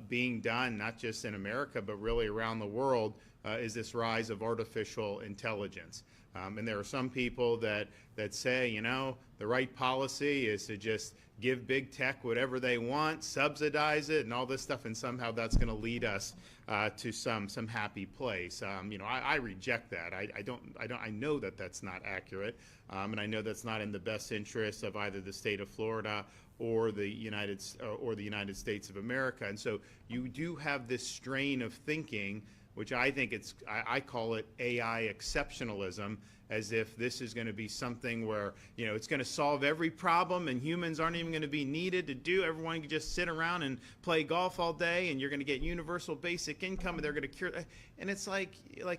being done, not just in America, but really around the world, is this rise of artificial intelligence. And there are some people that say, you know, the right policy is to just give big tech whatever they want, subsidize it, and all this stuff, and somehow that's going to lead us to some happy place. You know, I reject that. I know that that's not accurate, and I know that's not in the best interest of either the state of Florida or the United States of America. And so you do have this strain of thinking, which I think I call it AI exceptionalism, as if this is going to be something where, you know, it's going to solve every problem and humans aren't even going to be needed to do. Everyone can just sit around and play golf all day and you're going to get universal basic income and they're going to cure. And it's like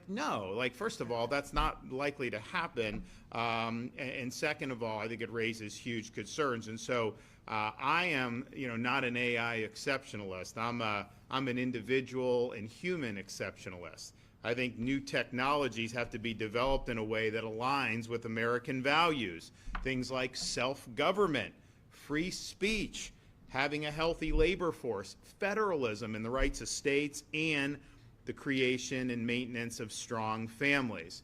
no, like, first of all, that's not likely to happen. And second of all, I think it raises huge concerns. And so I am, you know, not an AI exceptionalist. I'm an individual and human exceptionalist. I think new technologies have to be developed in a way that aligns with American values. Things like self-government, free speech, having a healthy labor force, federalism and the rights of states, and the creation and maintenance of strong families.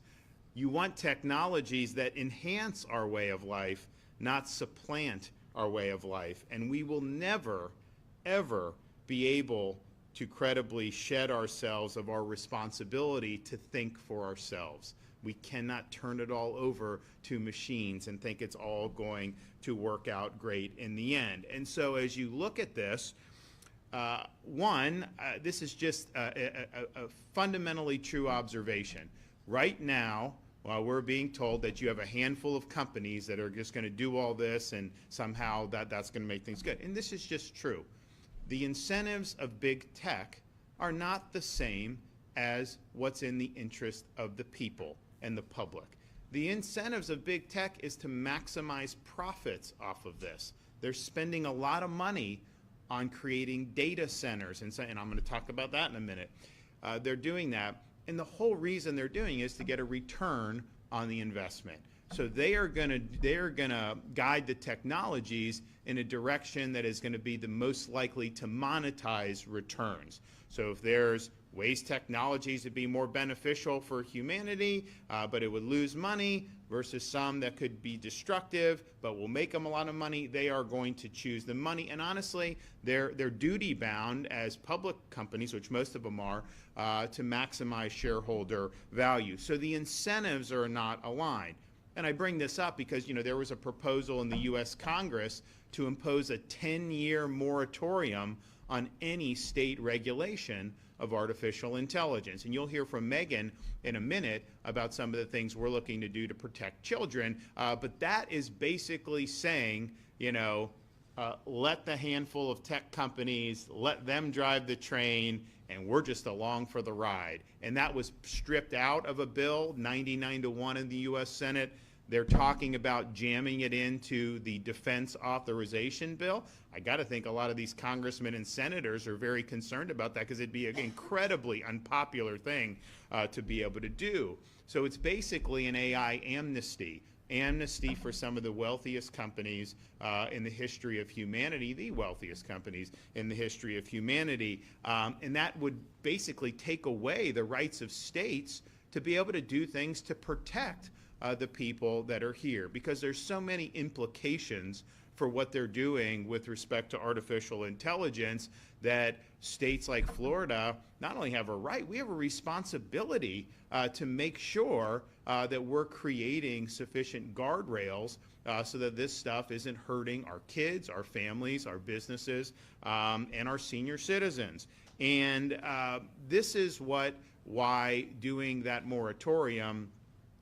You want technologies that enhance our way of life, not supplant our way of life. And we will never, ever be able to credibly shed ourselves of our responsibility to think for ourselves. We cannot turn it all over to machines and think it's all going to work out great in the end. And so as you look at this, this is just a fundamentally true observation. Right now, while we're being told that you have a handful of companies that are just going to do all this and somehow that's going to make things good. And this is just true. The incentives of big tech are not the same as what's in the interest of the people and the public. The incentives of big tech is to maximize profits off of this. They're spending a lot of money on creating data centers, and I'm going to talk about that in a minute. They're doing that, and the whole reason they're doing it is to get a return on the investment. So they are going to guide the technologies in a direction that is going to be the most likely to monetize returns. So if there's ways technologies to be more beneficial for humanity, but it would lose money, versus some that could be destructive but will make them a lot of money, they are going to choose the money. And honestly, they're duty bound as public companies, which most of them are, to maximize shareholder value. So the incentives are not aligned. And I bring this up because, you know, there was a proposal in the U.S. Congress to impose a 10-year moratorium on any state regulation of artificial intelligence. And you'll hear from Megan in a minute about some of the things we're looking to do to protect children. But that is basically saying, you know, let the handful of tech companies, let them drive the train, and we're just along for the ride. And that was stripped out of a bill, 99-1 in the U.S. Senate. They're talking about jamming it into the defense authorization bill. I got to think a lot of these congressmen and senators are very concerned about that because it'd be an incredibly unpopular thing to be able to do. So it's basically an AI amnesty for some of the wealthiest companies in the history of humanity, the wealthiest companies in the history of humanity. And that would basically take away the rights of states to be able to do things to protect the people that are here, because there's so many implications for what they're doing with respect to artificial intelligence that states like Florida not only have a right, we have a responsibility to make sure that we're creating sufficient guardrails so that this stuff isn't hurting our kids, our families, our businesses, and our senior citizens. And this is why doing that moratorium,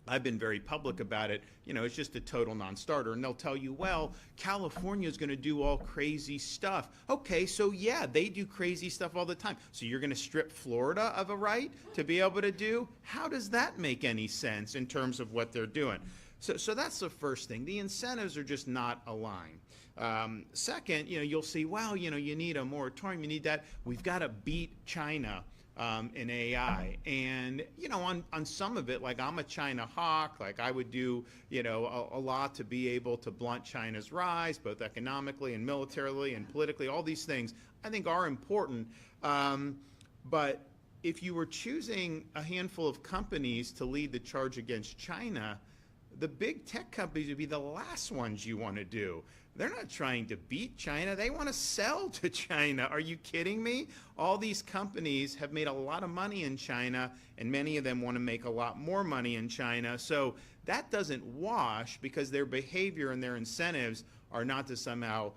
I've been very public about it, you know, it's just a total non-starter. And they'll tell you, well, California is going to do all crazy stuff. Okay, so yeah, they do crazy stuff all the time. So you're going to strip Florida of a right to be able to do? How does that make any sense in terms of what they're doing? So that's the first thing. The incentives are just not aligned. Second, you'll see, well, you need a moratorium, you need that. We've got to beat China in AI. And, on some of it, like I'm a China hawk, like I would do, a lot to be able to blunt China's rise, both economically and militarily and politically. All these things I think are important. But if you were choosing a handful of companies to lead the charge against China, the big tech companies would be the last ones you want to do. They're not trying to beat China. They want to sell to China. Are you kidding me? All these companies have made a lot of money in China, and many of them want to make a lot more money in China. So that doesn't wash because their behavior and their incentives are not to somehow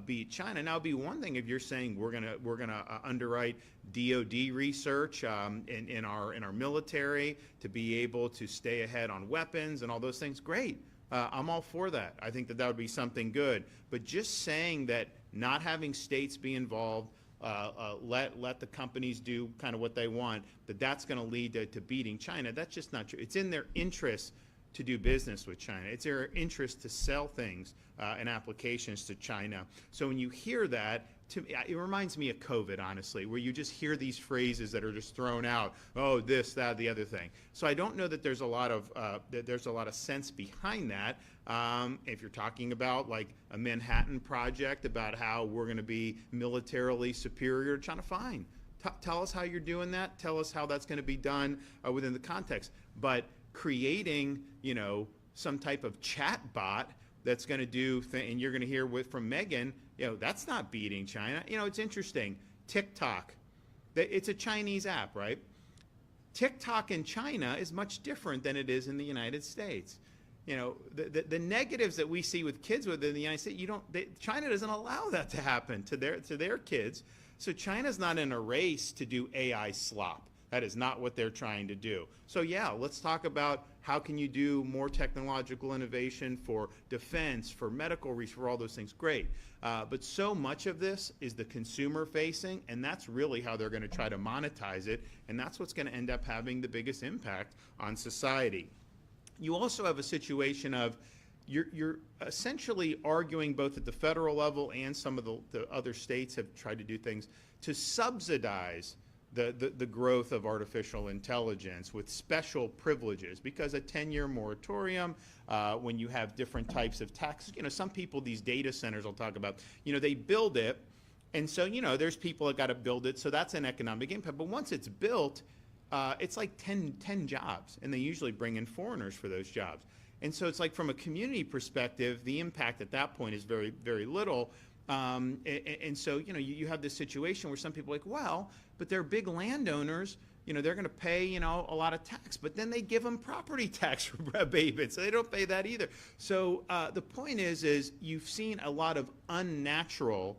beat China. Now, it'd be one thing if you're saying we're gonna underwrite DoD research in our military to be able to stay ahead on weapons and all those things. Great. I'm all for that. I think that would be something good. But just saying that not having states be involved, let the companies do kind of what they want, that's going to lead to beating China, that's just not true. It's in their interest to do business with China. It's their interest to sell things and applications to China. So when you hear that, it reminds me of COVID, honestly, where you just hear these phrases that are just thrown out. Oh, this, that, the other thing. So I don't know that there's a lot of sense behind that. If you're talking about like a Manhattan Project about how we're going to be militarily superior to China, fine. Tell us how you're doing that. Tell us how that's going to be done within the context. But creating, some type of chat bot that's going to do, and you're going to hear from Megan, that's not beating China. It's interesting. TikTok, it's a Chinese app, right? TikTok in China is much different than it is in the United States. The negatives that we see with kids within the United States, China doesn't allow that to happen to their kids. So China's not in a race to do AI slop. That is not what they're trying to do. So yeah, let's talk about how can you do more technological innovation for defense, for medical research, for all those things. Great. But so much of this is the consumer facing, and that's really how they're going to try to monetize it, and that's what's going to end up having the biggest impact on society. You also have a situation of you're essentially arguing both at the federal level and some of the other states have tried to do things to subsidize the growth of artificial intelligence with special privileges, because a 10-year moratorium, when you have different types of tax, some people, these data centers I'll talk about, they build it, and so, there's people that got to build it, so that's an economic impact. But once it's built, it's like 10 jobs, and they usually bring in foreigners for those jobs. And so it's like from a community perspective, the impact at that point is very, very little. And so, you have this situation where some people are like, well, but they're big landowners, they're going to pay, a lot of tax, but then they give them property tax abatement, so they don't pay that either. So the point is you've seen a lot of unnatural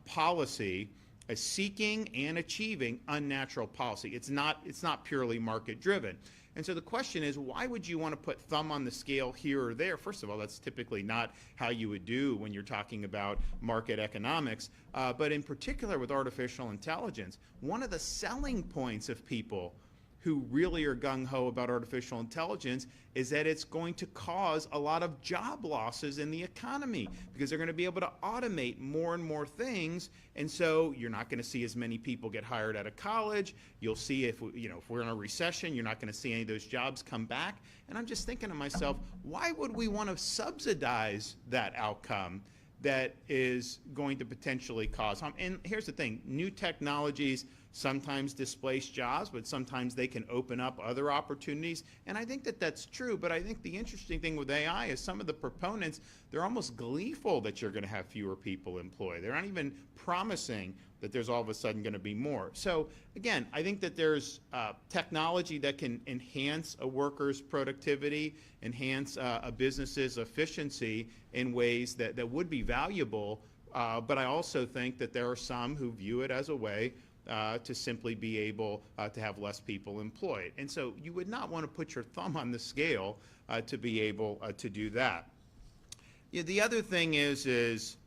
policy, seeking and achieving unnatural policy. It's not purely market driven. And so the question is, why would you want to put thumb on the scale here or there? First of all, that's typically not how you would do when you're talking about market economics. But in particular with artificial intelligence, one of the selling points of people who really are gung-ho about artificial intelligence is that it's going to cause a lot of job losses in the economy because they're going to be able to automate more and more things, and so you're not going to see as many people get hired out of college. You'll see if we're in a recession, you're not going to see any of those jobs come back. And I'm just thinking to myself, why would we want to subsidize that outcome that is going to potentially cause harm? And here's the thing, new technologies sometimes displace jobs, but sometimes they can open up other opportunities. And I think that that's true, but I think the interesting thing with AI is some of the proponents, they're almost gleeful that you're going to have fewer people employed. They're not even promising that there's all of a sudden going to be more. So again, I think that there's technology that can enhance a worker's productivity, enhance a business's efficiency in ways that would be valuable, but I also think that there are some who view it as a way to simply be able to have less people employed. And so you would not want to put your thumb on the scale to be able to do that. The other thing is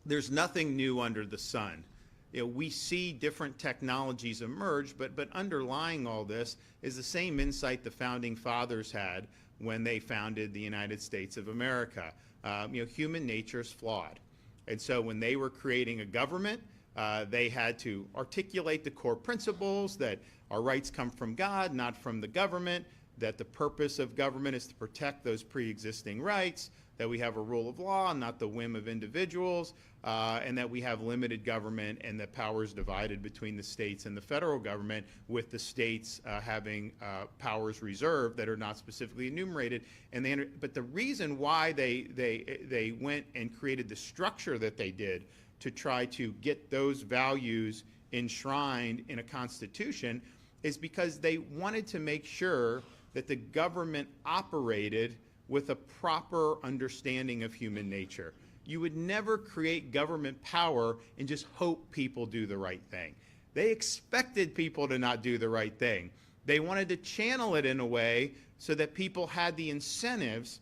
there's nothing new under the sun. We see different technologies emerge, but underlying all this is the same insight the founding fathers had when they founded the United States of America. human nature is flawed. And so when they were creating a government, they had to articulate the core principles that our rights come from God, not from the government, that the purpose of government is to protect those pre-existing rights, that we have a rule of law, not the whim of individuals, and that we have limited government and that power is divided between the states and the federal government, with the states having powers reserved that are not specifically enumerated. But the reason why they went and created the structure that they did to try to get those values enshrined in a constitution is because they wanted to make sure that the government operated with a proper understanding of human nature. You would never create government power and just hope people do the right thing. They expected people to not do the right thing. They wanted to channel it in a way so that people had the incentives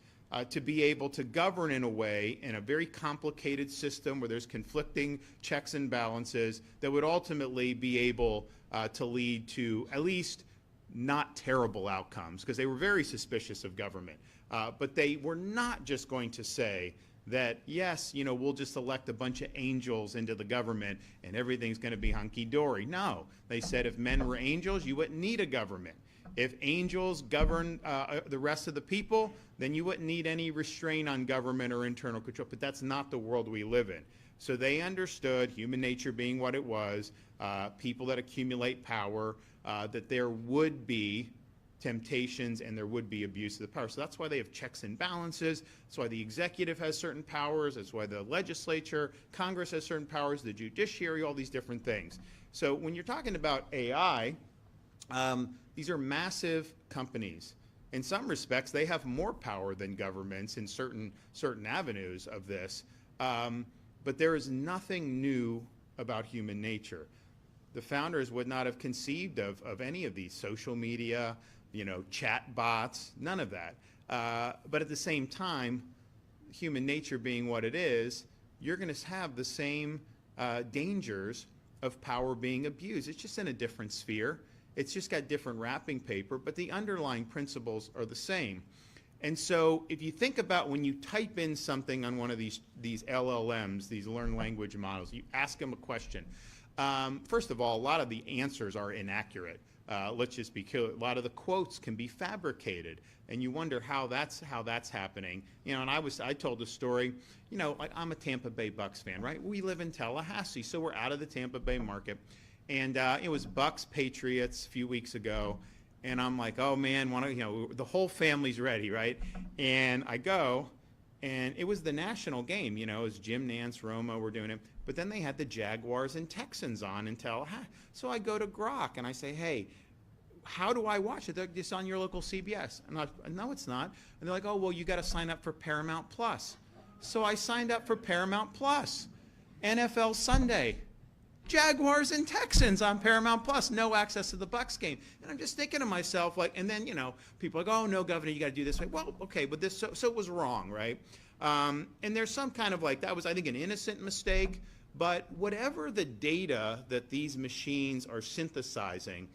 to be able to govern in a way in a very complicated system where there's conflicting checks and balances that would ultimately be able to lead to at least not terrible outcomes, because they were very suspicious of government. But they were not just going to say that, yes, we'll just elect a bunch of angels into the government and everything's going to be hunky-dory. No, they said if men were angels, you wouldn't need a government. If angels govern the rest of the people, then you wouldn't need any restraint on government or internal control. But that's not the world we live in. So they understood, human nature being what it was, people that accumulate power, that there would be temptations and there would be abuse of the power. So that's why they have checks and balances. That's why the executive has certain powers. That's why the legislature, Congress has certain powers, the judiciary, all these different things. So when you're talking about AI, these are massive companies. In some respects, they have more power than governments in certain avenues of this. But there is nothing new about human nature. The founders would not have conceived of any of these social media, chat bots, none of that. But at the same time, human nature being what it is, you're going to have the same dangers of power being abused. It's just in a different sphere. It's just got different wrapping paper, but the underlying principles are the same. And so if you think about when you type in something on one of these LLMs, these learned language models, you ask them a question. First of all, a lot of the answers are inaccurate. Let's just be clear. A lot of the quotes can be fabricated, and you wonder how that's happening. And I told a story. I'm a Tampa Bay Bucks fan, right? We live in Tallahassee, so we're out of the Tampa Bay market, and it was Bucks Patriots a few weeks ago, and I'm like, oh man, the whole family's ready, right? And I go, and it was the national game. It was Jim Nance, Romo were doing it. But then they had the Jaguars and Texans on in Tallahassee. So I go to Grok and I say, hey, how do I watch it? It's on your local CBS. And no, it's not. And they're like, oh, well, you got to sign up for Paramount Plus. So I signed up for Paramount Plus. NFL Sunday. Jaguars and Texans on Paramount Plus, no access to the Bucks game. And I'm just thinking to myself, and then, people are like, oh, no, Governor, you got to do this. Like, well, okay, but this, so it was wrong, right? And there's some kind of that was, I think, an innocent mistake. But whatever the data that these machines are synthesizing,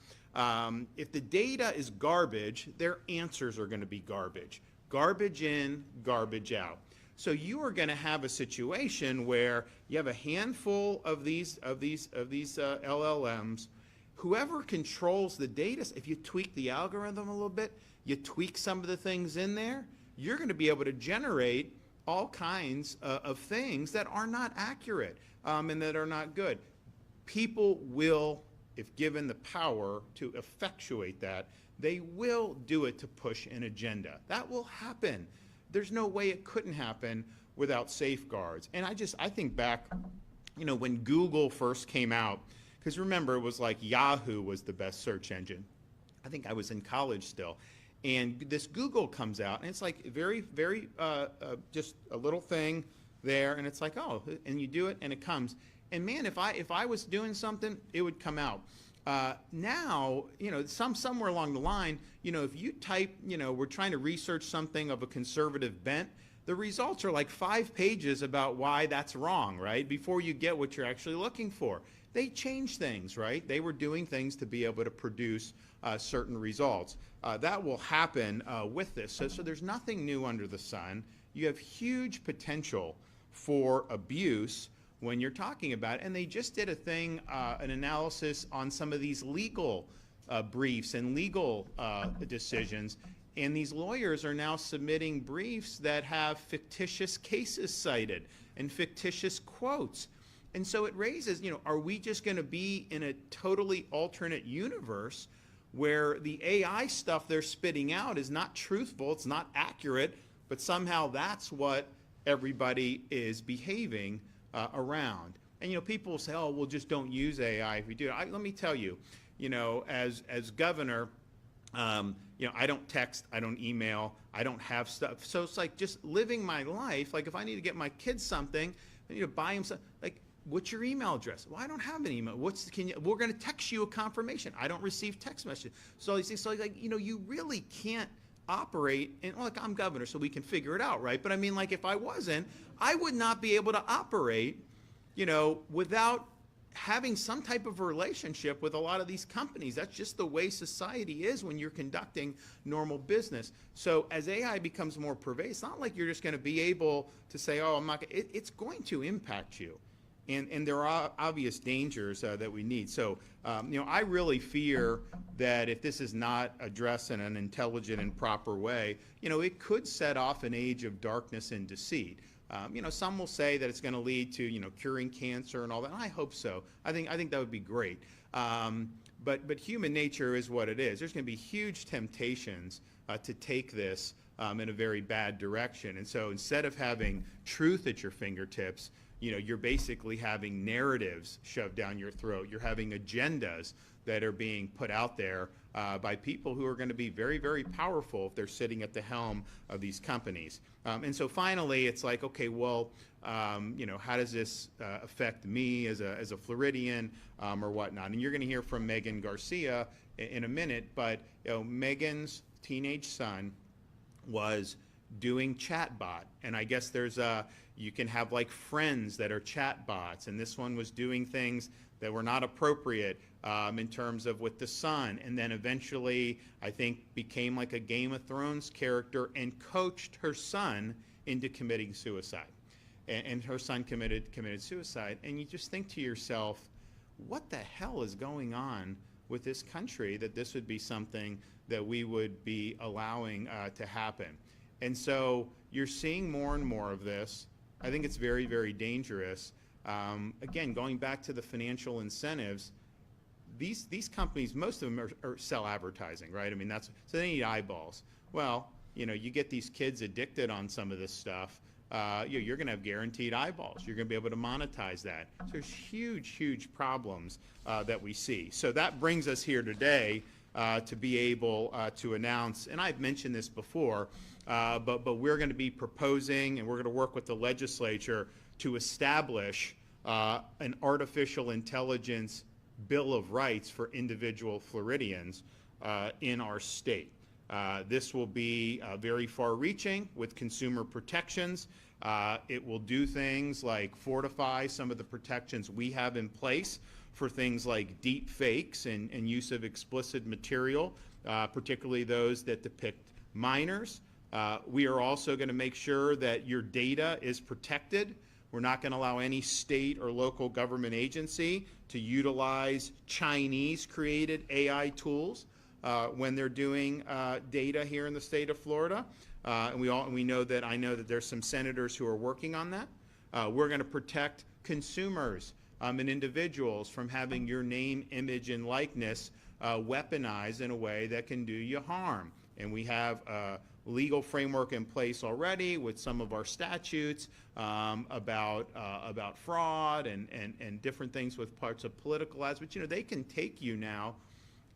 if the data is garbage, their answers are going to be garbage. Garbage in, garbage out. So you are going to have a situation where you have a handful of these LLMs. Whoever controls the data, if you tweak the algorithm a little bit, you tweak some of the things in there, you're going to be able to generate all kinds of things that are not accurate and that are not good. People will, if given the power to effectuate that, they will do it to push an agenda. That will happen. There's no way it couldn't happen without safeguards. And I think back, when Google first came out, because remember, it was like Yahoo was the best search engine. I think I was in college still. And this Google comes out, and it's like very, very, just a little thing there, and it's like, oh, and you do it, and it comes. And man, if I was doing something, it would come out. Now, somewhere along the line, if you type, we're trying to research something of a conservative bent, the results are like 5 pages about why that's wrong, right? Before you get what you're actually looking for. They changed things, right? They were doing things to be able to produce certain results. That will happen with this. So there's nothing new under the sun. you have huge potential for abuse when you're talking about it. And they just did a thing, an analysis on some of these legal briefs and legal decisions. And these lawyers are now submitting briefs that have fictitious cases cited and fictitious quotes. And so it raises, are we just going to be in a totally alternate universe where the AI stuff they're spitting out is not truthful, it's not accurate, but somehow that's what everybody is behaving around? And people will say, oh, well, just don't use AI if we do it. Let me tell you, as governor, I don't text, I don't email, I don't have stuff. So it's like just living my life. Like if I need to get my kids something, I need to buy them something. Like, what's your email address? Well, I don't have an email. We're going to text you a confirmation. I don't receive text messages. So you really can't operate. And look, I'm governor, so we can figure it out, right? But I mean, like, if I wasn't, I would not be able to operate, without having some type of relationship with a lot of these companies. That's just the way society is when you're conducting normal business. So as AI becomes more pervasive, it's not like you're just going to be able to say, oh, I'm not going to. It's going to impact you. And there are obvious dangers that we need. So, I really fear that if this is not addressed in an intelligent and proper way, it could set off an age of darkness and deceit. Some will say that it's going to lead to, curing cancer and all that. And I hope so. I think that would be great. But human nature is what it is. There's going to be huge temptations to take this in a very bad direction. And so instead of having truth at your fingertips, you're basically having narratives shoved down your throat. You're having agendas that are being put out there by people who are going to be very, very powerful if they're sitting at the helm of these companies. And so finally, it's like, okay, well, how does this affect me as a Floridian or whatnot? And you're going to hear from Megan Garcia in a minute, but Megan's teenage son was doing chatbot, and I guess you can have like friends that are chatbots, and this one was doing things that were not appropriate in terms of with the son, and then eventually I think became like a Game of Thrones character and coached her son into committing suicide, and her son committed suicide. And you just think to yourself, what the hell is going on with this country that this would be something that we would be allowing to happen? And so you're seeing more and more of this. I think it's very, very dangerous. Again, going back to the financial incentives, these companies, most of them are sell advertising, right? I mean, so they need eyeballs. Well, you get these kids addicted on some of this stuff. You're going to have guaranteed eyeballs. You're going to be able to monetize that. So there's huge, huge problems that we see. So that brings us here today to be able to announce, and I've mentioned this before, but we're going to be proposing, and we're going to work with the legislature to establish an artificial intelligence Bill of Rights for individual Floridians in our state. This will be very far-reaching with consumer protections. It will do things like fortify some of the protections we have in place for things like deep fakes and use of explicit material, particularly those that depict minors. We are also going to make sure that your data is protected. We're not going to allow any state or local government agency to utilize Chinese-created AI tools when they're doing data here in the state of Florida. And I know that there's some senators who are working on that. We're going to protect consumers and individuals from having your name, image, and likeness weaponized in a way that can do you harm. And we have a legal framework in place already with some of our statutes about fraud and different things with parts of political ads. But they can take you now,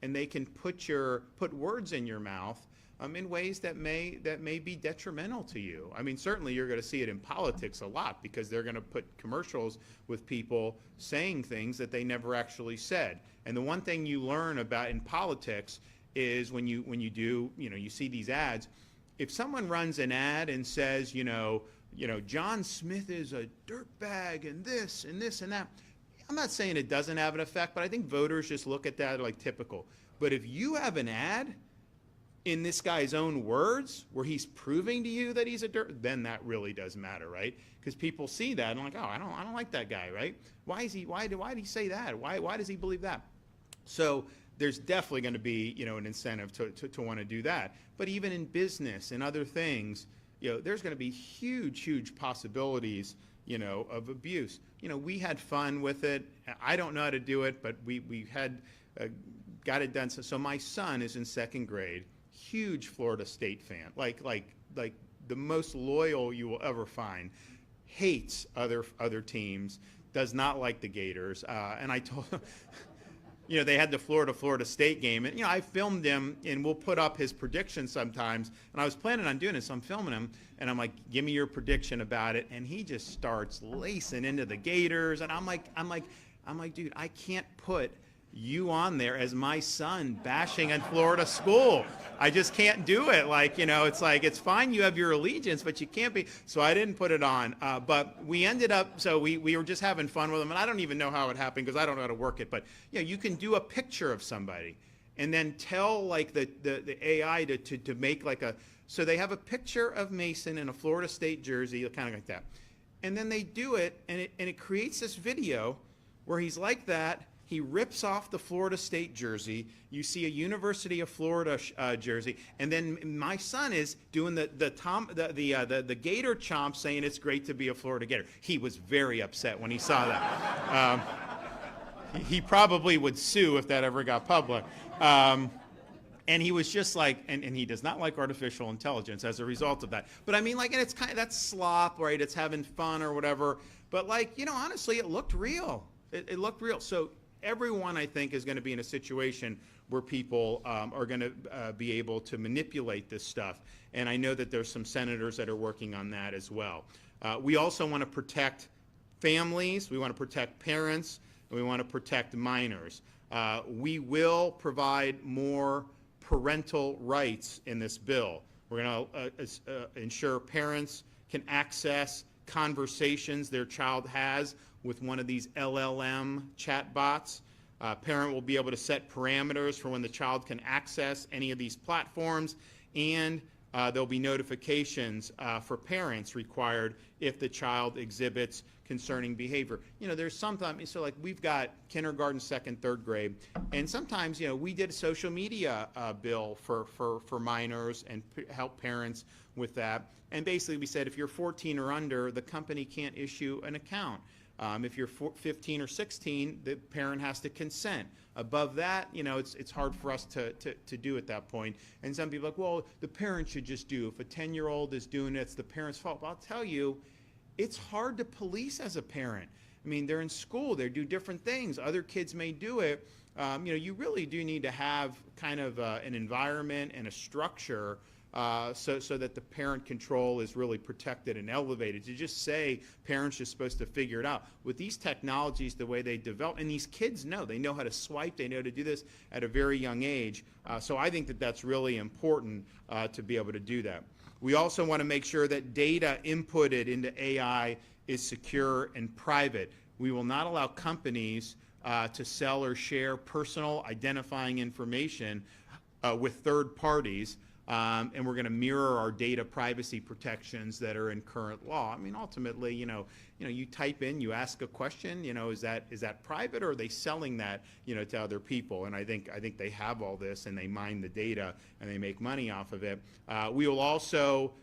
and they can put words in your mouth in ways that may be detrimental to you. I mean, certainly you're going to see it in politics a lot because they're going to put commercials with people saying things that they never actually said. And the one thing you learn about in politics is when you see these ads, if someone runs an ad and says, John Smith is a dirtbag and this and this and that, I'm not saying it doesn't have an effect, but I think voters just look at that like typical. But if you have an ad in this guy's own words, where he's proving to you that he's a dirt, then that really does matter, right? Because people see that and like, oh, I don't like that guy, right? Why did he say that? Why does he believe that? So there's definitely going to be, an incentive to want to do that. But even in business and other things, there's going to be huge possibilities, of abuse. We had fun with it. I don't know how to do it, but we had got it done. So my son is in 2nd grade, huge Florida State fan, like the most loyal you will ever find. Hates other teams, does not like the Gators, and I told him, they had the Florida State game, and I filmed him, and we'll put up his predictions sometimes. And I was planning on doing this, so I'm filming him, and I'm like, "Give me your prediction about it," and he just starts lacing into the Gators, and I'm like, dude, I can't put you on there as my son bashing on Florida school. I just can't do it. It's like, it's fine you have your allegiance, but you can't be. So I didn't put it on. But we ended up, so we were just having fun with them. And I don't even know how it happened because I don't know how to work it. But you can do a picture of somebody and then tell the AI to make so they have a picture of Mason in a Florida State jersey, kind of like that. And then they do it, and it creates this video where he's like that. He rips off the Florida State jersey. You see a University of Florida jersey, and then my son is doing the Gator chomp, saying it's great to be a Florida Gator. He was very upset when he saw that. He probably would sue if that ever got public. And he was just like, and he does not like artificial intelligence as a result of that. But I mean, and it's kind of that's slop, right? It's having fun or whatever. But honestly, it looked real. It looked real. So everyone, I think, is going to be in a situation where people are going to be able to manipulate this stuff. And I know that there's some senators that are working on that as well. We also want to protect families. We want to protect parents. And we want to protect minors. We will provide more parental rights in this bill. We're going to ensure parents can access conversations their child has with one of these LLM chatbots. Parent will be able to set parameters for when the child can access any of these platforms, and there'll be notifications for parents required if the child exhibits concerning behavior. There's sometimes, so we've got kindergarten, 2nd, 3rd grade, and sometimes, we did a social media bill for minors and help parents with that. And basically we said if you're 14 or under, the company can't issue an account. If you're 15 or 16, the parent has to consent. Above that, it's hard for us to do at that point. And some people are like, well, the parent should just do. If a 10-year-old is doing it, it's the parent's fault. But I'll tell you, it's hard to police as a parent. I mean, they're in school. They do different things. Other kids may do it. You really do need to have kind of an environment and a structure so that the parent control is really protected and elevated. To just say parents are supposed to figure it out. With these technologies, the way they develop, and these kids they know how to swipe, they know how to do this at a very young age. So I think that that's really important to be able to do that. We also want to make sure that data inputted into AI is secure and private. We will not allow companies to sell or share personal identifying information with third parties. And we're going to mirror our data privacy protections that are in current law. I mean, ultimately, you type in, you ask a question, is that private, or are they selling that, to other people? And I think they have all this, and they mine the data, and they make money off of it. We will also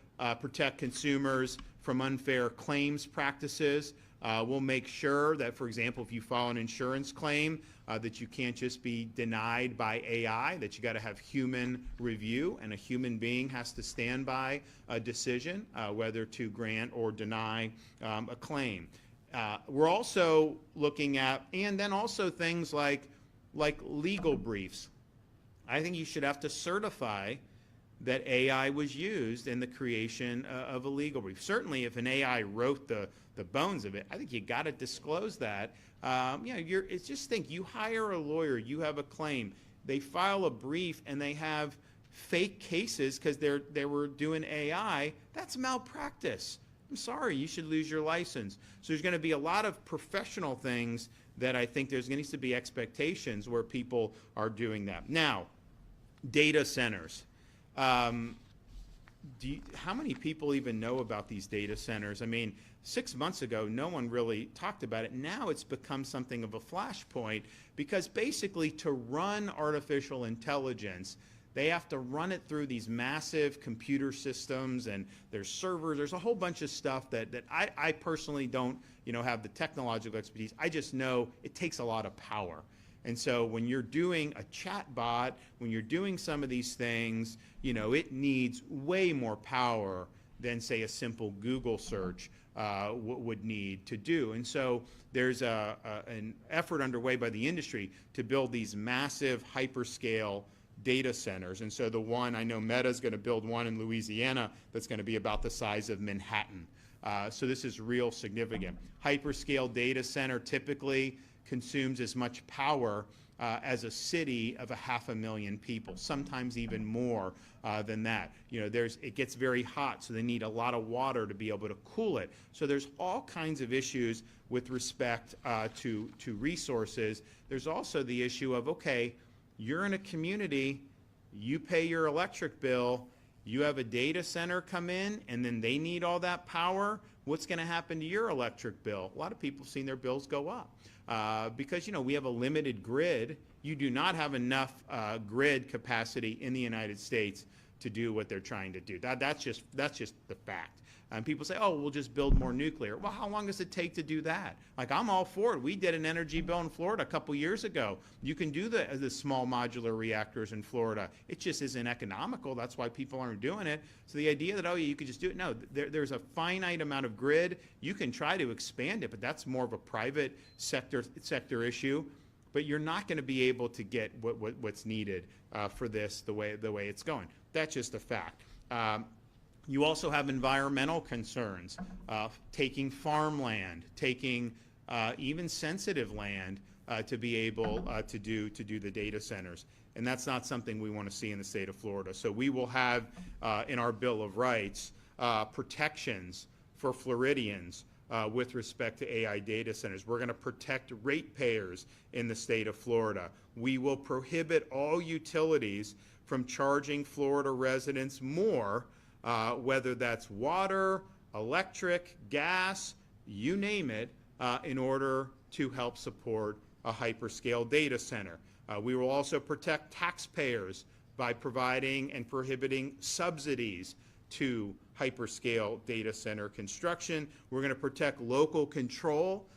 protect consumers from unfair claims practices. We'll make sure that, for example, if you file an insurance claim, that you can't just be denied by AI, that you got to have human review, and a human being has to stand by a decision whether to grant or deny a claim. We're also looking at, and then also things like legal briefs. I think you should have to certify that AI was used in the creation of a legal brief. Certainly, if an AI wrote the bones of it, I think you got to disclose that. It's just think, you hire a lawyer, you have a claim, they file a brief, and they have fake cases because they were doing AI. That's malpractice. I'm sorry, you should lose your license. So there's going to be a lot of professional things that I think there's going to be expectations where people are doing that. Now, data centers. How many people even know about these data centers? I mean, 6 months ago, no one really talked about it. Now it's become something of a flashpoint because basically to run artificial intelligence, they have to run it through these massive computer systems, and there's servers. There's a whole bunch of stuff that I personally don't, have the technological expertise. I just know it takes a lot of power. And so when you're doing a chat bot, when you're doing some of these things, it needs way more power than, say, a simple Google search would need to do. And so there's an effort underway by the industry to build these massive hyperscale data centers. And so the one, I know Meta's going to build one in Louisiana that's going to be about the size of Manhattan. So this is real significant. Hyperscale data center typically consumes as much power as a city of 500,000 people, sometimes even more than that. It gets very hot, so they need a lot of water to be able to cool it. So there's all kinds of issues with respect to resources. There's also the issue of, okay, you're in a community, you pay your electric bill, you have a data center come in, and then they need all that power. What's going to happen to your electric bill? A lot of people have seen their bills go up. Because we have a limited grid. You do not have enough grid capacity in the United States to do what they're trying to do. That's just the fact. And people say, oh, we'll just build more nuclear. Well, how long does it take to do that? Like, I'm all for it. We did an energy bill in Florida a couple years ago. You can do the small modular reactors in Florida. It just isn't economical. That's why people aren't doing it. So the idea that, oh, you could just do it, no, there's a finite amount of grid. You can try to expand it, but that's more of a private sector issue. But you're not going to be able to get what's needed for this the way it's going. That's just a fact. You also have environmental concerns, taking farmland, taking even sensitive land to be able to do the data centers. And that's not something we want to see in the state of Florida. So we will have in our Bill of Rights protections for Floridians with respect to AI data centers. We're going to protect ratepayers in the state of Florida. We will prohibit all utilities from charging Florida residents more, whether that's water, electric, gas, you name it, in order to help support a hyperscale data center. We will also protect taxpayers by providing and prohibiting subsidies to hyperscale data center construction. We're going to protect local control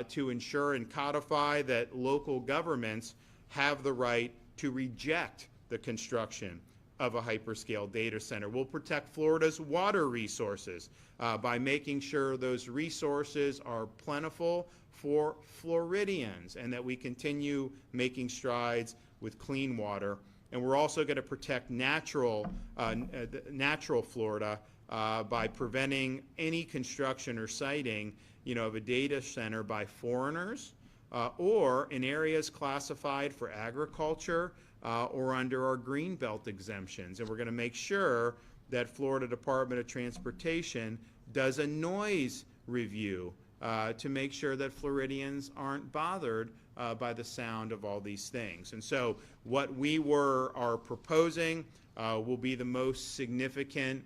to ensure and codify that local governments have the right to reject the construction of a hyperscale data center. We'll protect Florida's water resources by making sure those resources are plentiful for Floridians and that we continue making strides with clean water. And we're also going to protect natural Florida by preventing any construction or siting, of a data center by foreigners or in areas classified for agriculture or under our Greenbelt exemptions. And we're going to make sure that Florida Department of Transportation does a noise review to make sure that Floridians aren't bothered by the sound of all these things. And so what we are proposing will be the most significant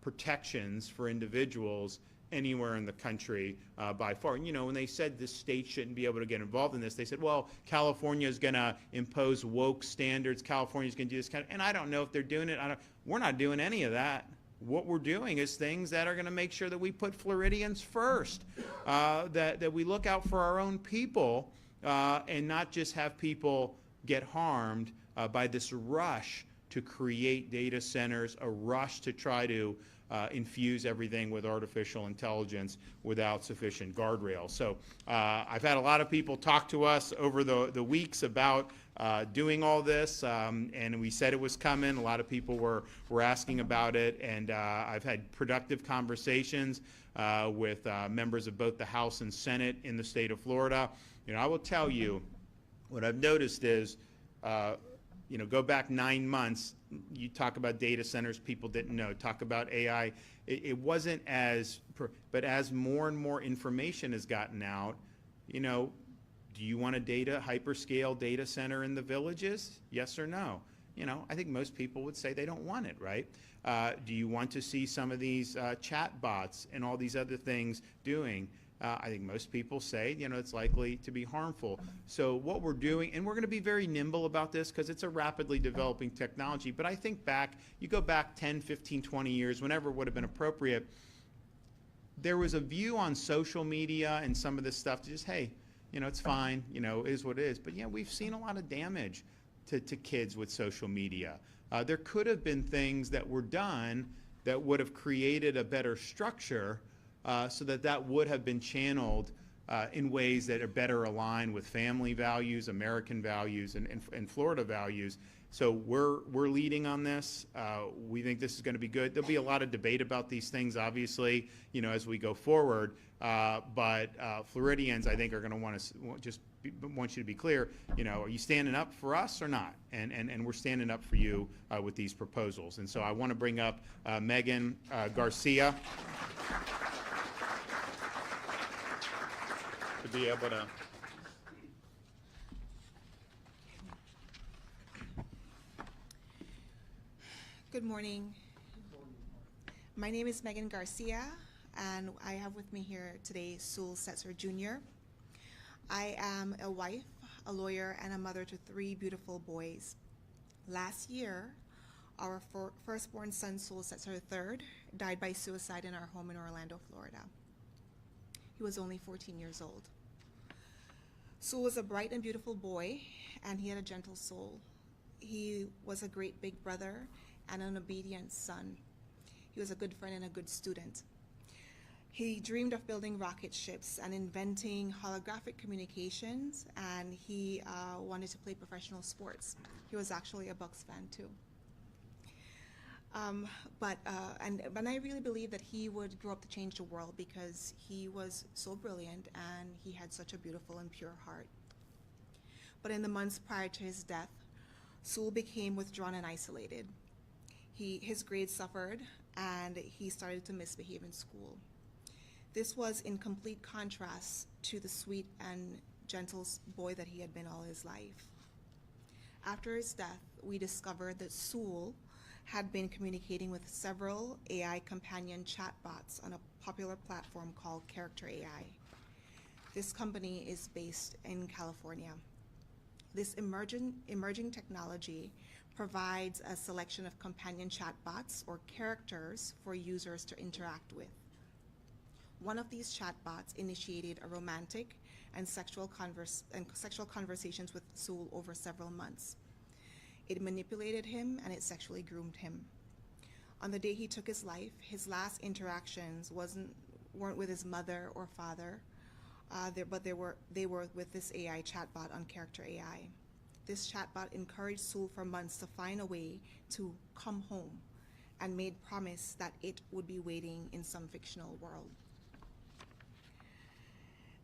protections for individuals anywhere in the country by far. When they said this state shouldn't be able to get involved in this, they said, well, California is going to impose woke standards. California is going to do this and I don't know if they're doing it. We're not doing any of that. What we're doing is things that are going to make sure that we put Floridians first, that we look out for our own people and not just have people get harmed by this rush to create data centers, a rush to try to infuse everything with artificial intelligence without sufficient guardrails. So I've had a lot of people talk to us over the weeks about doing all this, and we said it was coming. A lot of people were asking about it, and I've had productive conversations with members of both the House and Senate in the state of Florida. I will tell you, what I've noticed is, go back 9 months, you talk about data centers, people didn't know. Talk about AI, it wasn't but as more and more information has gotten out, do you want a hyperscale data center in the villages? Yes or no? I think most people would say they don't want it, right? Do you want to see some of these chat bots and all these other things doing? I think most people say, it's likely to be harmful. So what we're doing, and we're going to be very nimble about this because it's a rapidly developing technology, but I think you go back 10, 15, 20 years, whenever it would have been appropriate, there was a view on social media and some of this stuff to just, hey, it's fine, it is what it is. But yeah, we've seen a lot of damage to kids with social media. There could have been things that were done that would have created a better structure so that would have been channeled in ways that are better aligned with family values, American values, and Florida values. So we're leading on this. We think this is going to be good. There'll be a lot of debate about these things, obviously, as we go forward. But Floridians, I think, are going to want you to be clear. Are you standing up for us or not? And we're standing up for you with these proposals. And so I want to bring up Megan Garcia to be able to. Good morning. My name is Megan Garcia, and I have with me here today Sewell Setzer Jr. I am a wife, a lawyer, and a mother to 3 beautiful boys. Last year, our firstborn son, Sewell Setzer III, died by suicide in our home in Orlando, Florida. He was only 14 years old. Sewell was a bright and beautiful boy, and he had a gentle soul. He was a great big brother and an obedient son. He was a good friend and a good student. He dreamed of building rocket ships and inventing holographic communications, and he wanted to play professional sports. He was actually a Bucks fan too. But I really believe that he would grow up to change the world because he was so brilliant and he had such a beautiful and pure heart. But in the months prior to his death, Sewell became withdrawn and isolated. His grades suffered, and he started to misbehave in school. This was in complete contrast to the sweet and gentle boy that he had been all his life. After his death, we discovered that Sewell had been communicating with several AI companion chatbots on a popular platform called Character AI. This company is based in California. This emerging technology provides a selection of companion chatbots or characters for users to interact with. One of these chatbots initiated a romantic and sexual conversations with Sewell over several months. It manipulated him and it sexually groomed him. On the day he took his life, his last interactions weren't with his mother or father, but they were with this AI chatbot on Character AI. This chatbot encouraged Sewell for months to find a way to come home and made promise that it would be waiting in some fictional world.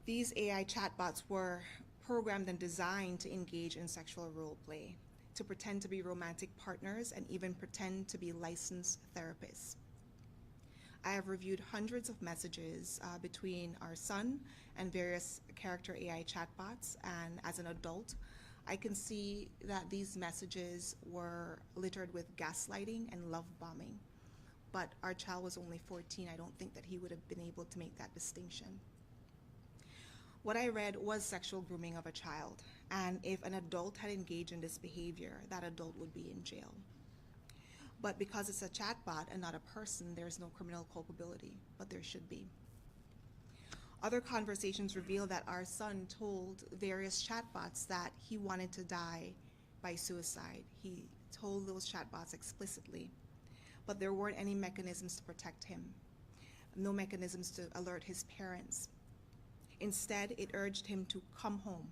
These AI chatbots were programmed and designed to engage in sexual role play, to pretend to be romantic partners, and even pretend to be licensed therapists. I have reviewed hundreds of messages between our son and various Character AI chatbots, and as an adult, I can see that these messages were littered with gaslighting and love bombing. But our child was only 14. I don't think that he would have been able to make that distinction. What I read was sexual grooming of a child, and if an adult had engaged in this behavior, that adult would be in jail. But because it's a chatbot and not a person, there's no criminal culpability, but there should be. Other conversations reveal that our son told various chatbots that he wanted to die by suicide. He told those chatbots explicitly, but there weren't any mechanisms to protect him, no mechanisms to alert his parents. Instead, it urged him to come home.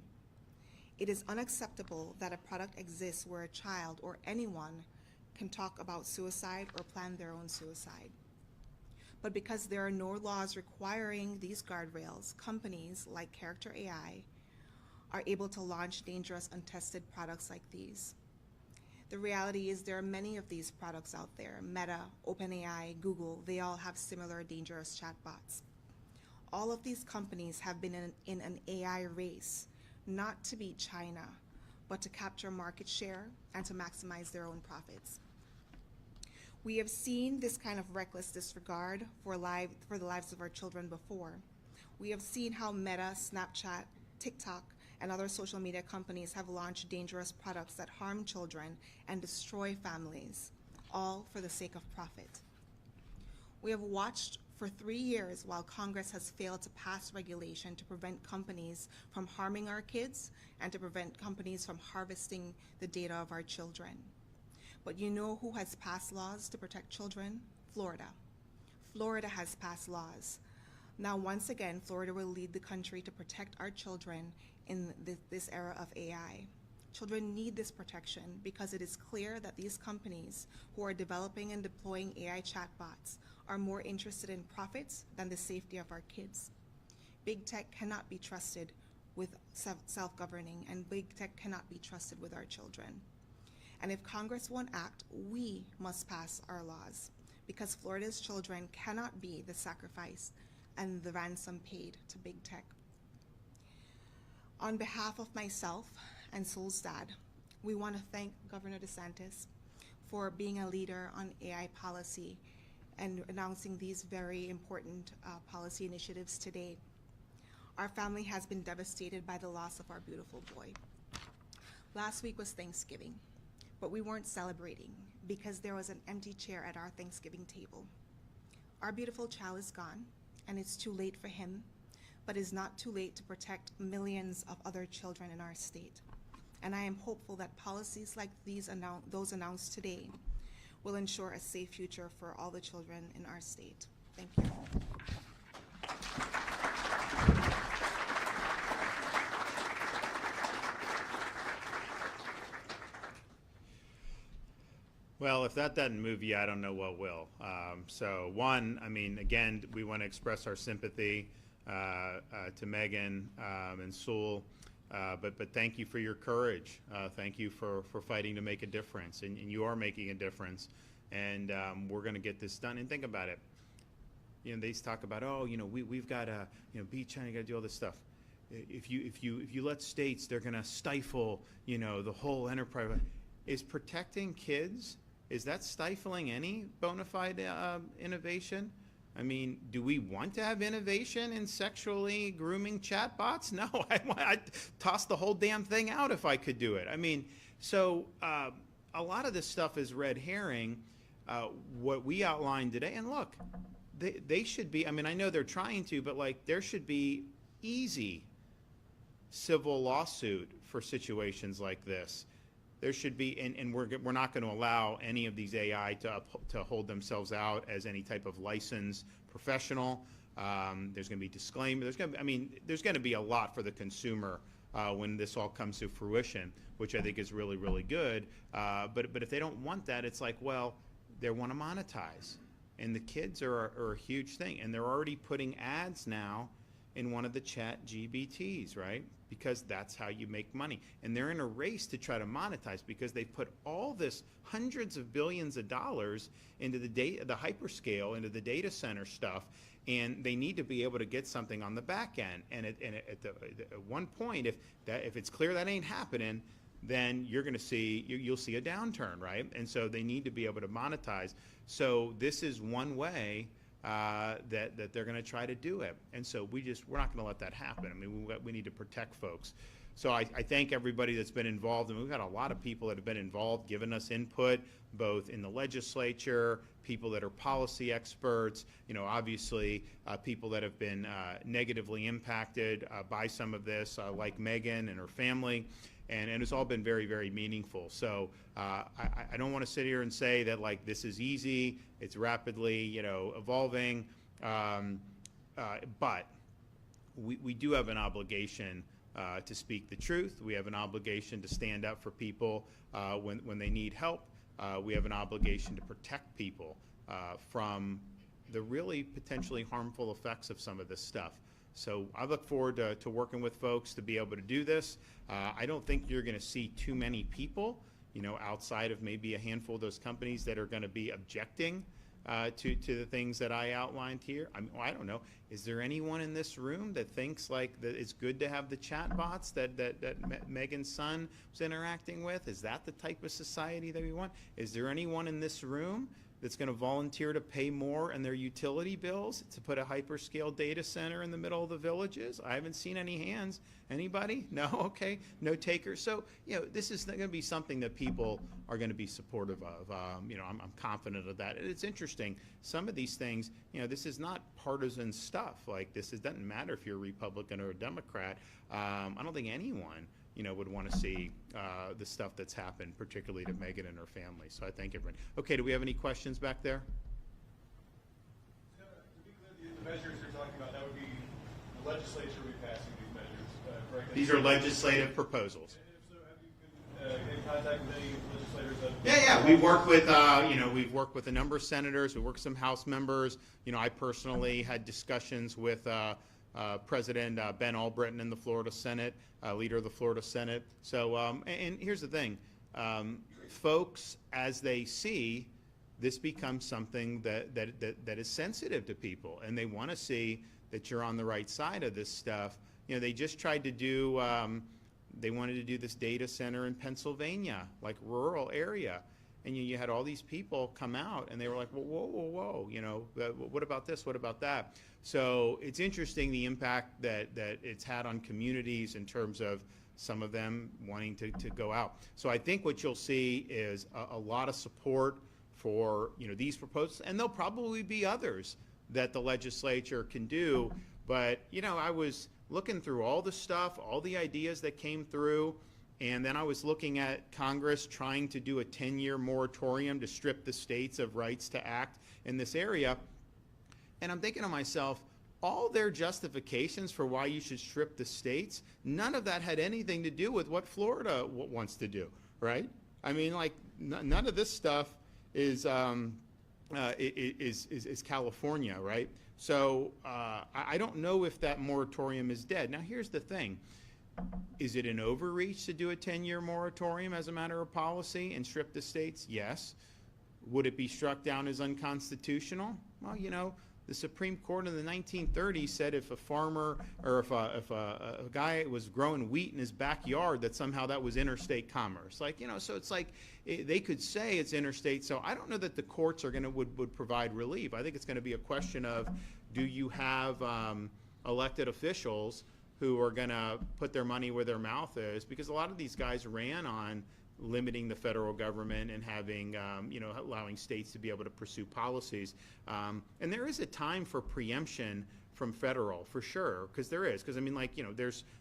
It is unacceptable that a product exists where a child or anyone can talk about suicide or plan their own suicide. But because there are no laws requiring these guardrails, companies like Character AI are able to launch dangerous, untested products like these. The reality is there are many of these products out there. Meta, OpenAI, Google, they all have similar dangerous chatbots. All of these companies have been in an AI race, not to beat China, but to capture market share and to maximize their own profits. We have seen this kind of reckless disregard for the lives of our children before. We have seen how Meta, Snapchat, TikTok, and other social media companies have launched dangerous products that harm children and destroy families, all for the sake of profit. We have watched for 3 years while Congress has failed to pass regulation to prevent companies from harming our kids and to prevent companies from harvesting the data of our children. But you know who has passed laws to protect children? Florida. Florida has passed laws. Now, once again, Florida will lead the country to protect our children in this era of AI. Children need this protection because it is clear that these companies who are developing and deploying AI chatbots are more interested in profits than the safety of our kids. Big tech cannot be trusted with self-governing, and big tech cannot be trusted with our children. And if Congress won't act, we must pass our laws, because Florida's children cannot be the sacrifice and the ransom paid to big tech. On behalf of myself and Soul's dad, we want to thank Governor DeSantis for being a leader on AI policy and announcing these very important policy initiatives today. Our family has been devastated by the loss of our beautiful boy. Last week was Thanksgiving, but we weren't celebrating because there was an empty chair at our Thanksgiving table. Our beautiful child is gone, and it's too late for him, but it's not too late to protect millions of other children in our state. And I am hopeful that policies like those announced today will ensure a safe future for all the children in our state. Thank you. Well, if that doesn't move you, I don't know what will. So one, I mean, again, we want to express our sympathy to Megan and Sewell, but thank you for your courage. Thank you for fighting to make a difference, and you are making a difference, and we're going to get this done. And think about it. You know, they talk about, oh, you know, we've got to, you know, be China, got to do all this stuff. If you let states, they're going to stifle, you know, the whole enterprise. Is protecting kids, is that stifling any bona fide innovation? I mean, do we want to have innovation in sexually grooming chatbots? No, I'd toss the whole damn thing out if I could do it. I mean, so a lot of this stuff is red herring. What we outlined today, and look, they should be, I mean, I know they're trying to, but like there should be easy civil lawsuit for situations like this. There should be, and we're not going to allow any of these AI to hold themselves out as any type of licensed professional. There's going to be disclaimer. There's going to be a lot for the consumer when this all comes to fruition, which I think is really, really good. But if they don't want that, it's like, well, they want to monetize, and the kids are a huge thing, and they're already putting ads now in one of the chat GBTs, right? Because that's how you make money. And they're in a race to try to monetize because they put all this hundreds of billions of dollars into the hyperscale, into the data center stuff, and they need to be able to get something on the back end. And at one point, if it's clear that ain't happening, then you're going to see, you'll see a downturn, right? And so they need to be able to monetize. So this is one way that they're going to try to do it, and so we're not going to let that happen. I mean, we need to protect folks. So I thank everybody that's been involved, and we've got a lot of people that have been involved, giving us input, both in the legislature, people that are policy experts, you know, obviously people that have been negatively impacted by some of this, like Megan and her family. And it's all been very, very meaningful. So I don't want to sit here and say that like this is easy. It's rapidly, you know, evolving. But we do have an obligation to speak the truth. We have an obligation to stand up for people when they need help. We have an obligation to protect people from the really potentially harmful effects of some of this stuff. So I look forward to working with folks to be able to do this. I don't think you're going to see too many people, you know, outside of maybe a handful of those companies that are going to be objecting to the things that I outlined here? I mean, I don't know. Is there anyone in this room that thinks like that it's good to have the chat bots that Megan's son was interacting with? Is that the type of society that we want? Is there anyone in this room that's going to volunteer to pay more in their utility bills to put a hyperscale data center in the middle of the villages? I haven't seen any hands. Anybody? No? Okay. No takers. So, this is going to be something that people are going to be supportive of. I'm confident of that. And it's interesting. Some of these things, this is not partisan stuff. Like this, it doesn't matter if you're a Republican or a Democrat. I don't think anyone would want to see the stuff that's happened, particularly to Megan and her family. So I thank everyone. Okay, do we have any questions back there? To be clear, the measures you're talking about, that would be the legislature would be passing these measures, correct? These are legislative proposals. And if so, have you been in contact with any legislators that? Yeah. We work with, we've worked with a number of senators. We worked with some House members. I personally had discussions with President Ben Albritton in the Florida Senate, leader of the Florida Senate. So, and here's the thing, folks, as they see, this becomes something that is sensitive to people, and they want to see that you're on the right side of this stuff. They just tried to do, they wanted to do this data center in Pennsylvania, like rural area. And you had all these people come out, and they were like, well, whoa, what about this? What about that? So it's interesting the impact that it's had on communities in terms of some of them wanting to go out. So I think what you'll see is a lot of support for these proposals, and there'll probably be others that the legislature can do. But I was looking through all the stuff, all the ideas that came through. And then I was looking at Congress trying to do a 10-year moratorium to strip the states of rights to act in this area. And I'm thinking to myself, all their justifications for why you should strip the states, none of that had anything to do with what Florida wants to do, right? I mean, like, none of this stuff is California, right? So I don't know if that moratorium is dead. Now, here's the thing. Is it an overreach to do a 10-year moratorium as a matter of policy and strip the states? Yes. Would it be struck down as unconstitutional? Well, the Supreme Court in the 1930s said if a farmer or if a guy was growing wheat in his backyard, that somehow that was interstate commerce. Like, so it's like they could say it's interstate. So I don't know that the courts are would provide relief. I think it's going to be a question of, do you have elected officials who are going to put their money where their mouth is? Because a lot of these guys ran on limiting the federal government and having, allowing states to be able to pursue policies. And there is a time for preemption from federal, for sure, because there is. Because, I mean, like,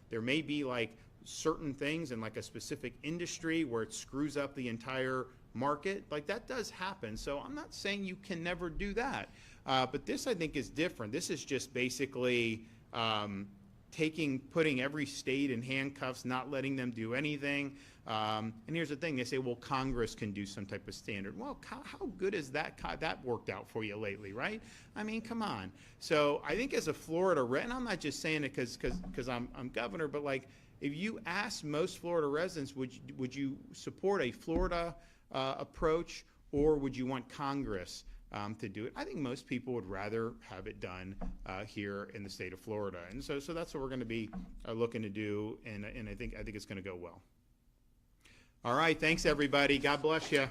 there may be, like, certain things in, like, a specific industry where it screws up the entire market. Like, that does happen. So I'm not saying you can never do that. But this, I think, is different. This is just basically putting every state in handcuffs, not letting them do anything. And here's the thing, they say, well, Congress can do some type of standard. Well, how good is that worked out for you lately, right? I mean, come on. So I think as a Florida, and I'm not just saying it because I'm governor, but like, if you ask most Florida residents, would you support a Florida approach, or would you want Congress to do it? I think most people would rather have it done here in the state of Florida, and so that's what we're going to be looking to do, and I think it's going to go well. All right, thanks everybody. God bless you.